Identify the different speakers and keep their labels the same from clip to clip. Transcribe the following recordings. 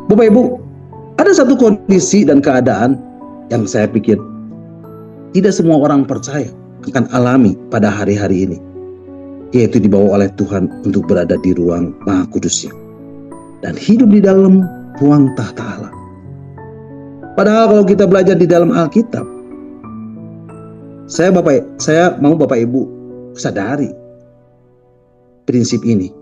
Speaker 1: Bapak Ibu, ada satu kondisi dan keadaan yang saya pikir tidak semua orang percaya akan alami pada hari-hari ini, yaitu dibawa oleh Tuhan untuk berada di ruang Maha Kudus-Nya dan hidup di dalam ruang tahta Allah. Padahal kalau kita belajar di dalam Alkitab, saya mau Bapak Ibu sadari prinsip ini.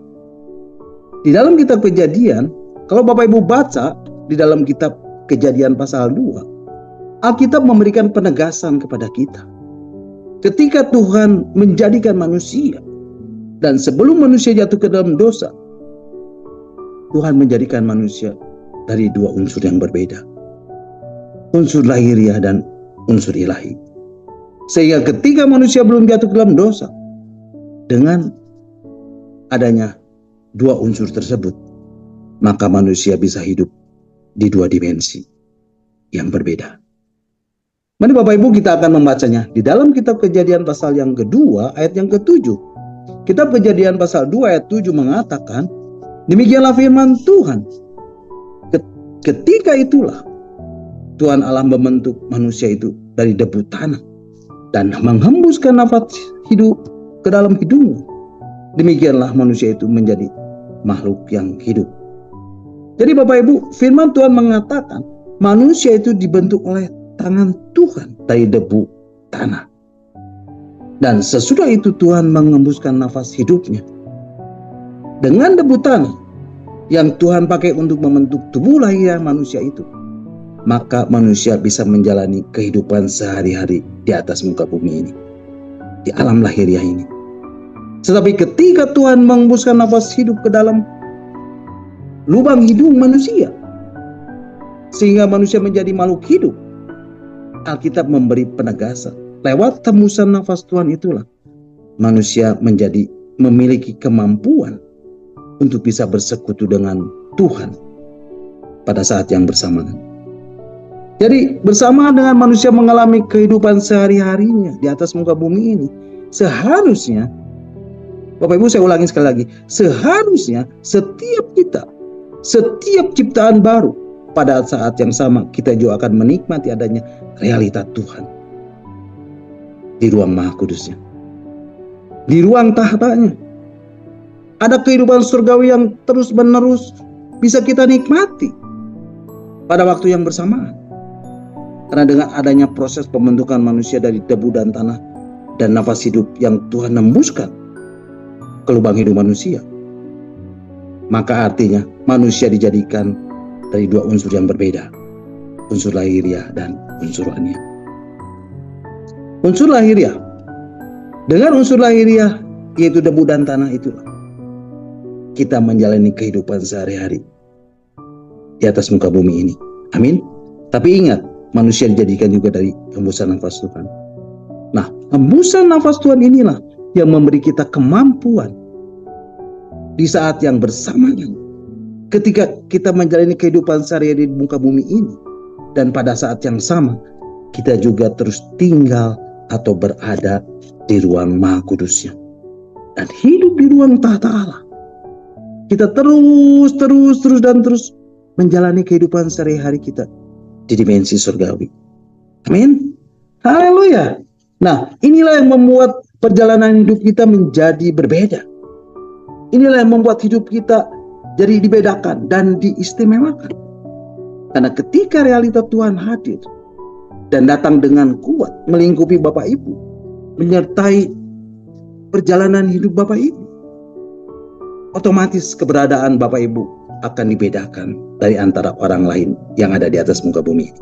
Speaker 1: Di dalam kitab Kejadian, kalau Bapak Ibu baca di dalam kitab Kejadian pasal 2, Alkitab memberikan penegasan kepada kita. Ketika Tuhan menjadikan manusia, dan sebelum manusia jatuh ke dalam dosa, Tuhan menjadikan manusia dari dua unsur yang berbeda. Unsur lahiriah dan unsur ilahi. Sehingga ketika manusia belum jatuh ke dalam dosa, dengan adanya dua unsur tersebut, maka manusia bisa hidup di dua dimensi yang berbeda. Mari Bapak Ibu kita akan membacanya di dalam kitab Kejadian pasal yang kedua ayat yang ke-7. Kitab Kejadian pasal 2 ayat 7 mengatakan, demikianlah firman Tuhan. Ketika itulah Tuhan Allah membentuk manusia itu dari debu tanah dan menghembuskan nafas hidup ke dalam hidungnya. Demikianlah manusia itu menjadi makhluk yang hidup. Jadi Bapak Ibu, firman Tuhan mengatakan manusia itu dibentuk oleh tangan Tuhan dari debu tanah. Dan sesudah itu Tuhan mengembuskan nafas hidupnya. Dengan debu tanah yang Tuhan pakai untuk membentuk tubuh lahiriah manusia itu, maka manusia bisa menjalani kehidupan sehari-hari di atas muka bumi ini, di alam lahiriah ini. Tetapi ketika Tuhan mengembuskan nafas hidup ke dalam lubang hidung manusia, sehingga manusia menjadi makhluk hidup, Alkitab memberi penegasan. Lewat tembusan nafas Tuhan itulah manusia menjadi memiliki kemampuan untuk bisa bersekutu dengan Tuhan pada saat yang bersamaan. Jadi bersama dengan manusia mengalami kehidupan sehari-harinya di atas muka bumi ini, seharusnya, Bapak Ibu saya ulangi sekali lagi, seharusnya setiap ciptaan baru pada saat yang sama kita juga akan menikmati adanya realita Tuhan di ruang Maha Kudus-Nya, di ruang tahtanya. Ada kehidupan surgawi yang terus-menerus bisa kita nikmati pada waktu yang bersamaan. Karena dengan adanya proses pembentukan manusia dari debu dan tanah dan nafas hidup yang Tuhan hembuskan ke lubang hidup manusia, maka artinya manusia dijadikan dari dua unsur yang berbeda, unsur lahiriah dan unsur rohaniah. Unsur lahiriah, dengan unsur lahiriah yaitu debu dan tanah itulah kita menjalani kehidupan sehari-hari di atas muka bumi ini. Amin. Tapi ingat, manusia dijadikan juga dari hembusan nafas Tuhan. Nah, hembusan nafas Tuhan inilah yang memberi kita kemampuan di saat yang bersamaan ketika kita menjalani kehidupan sehari-hari di muka bumi ini, dan pada saat yang sama kita juga terus tinggal atau berada di ruang Maha Kudus-Nya dan hidup di ruang tahta Allah. Kita terus menjalani kehidupan sehari-hari kita di dimensi surgawi. Amin. Haleluya. Nah, inilah yang membuat perjalanan hidup kita menjadi berbeda. Inilah yang membuat hidup kita jadi dibedakan dan diistimewakan. Karena ketika realita Tuhan hadir dan datang dengan kuat melingkupi Bapak Ibu, menyertai perjalanan hidup Bapak Ibu, otomatis keberadaan Bapak Ibu akan dibedakan dari antara orang lain yang ada di atas muka bumi ini.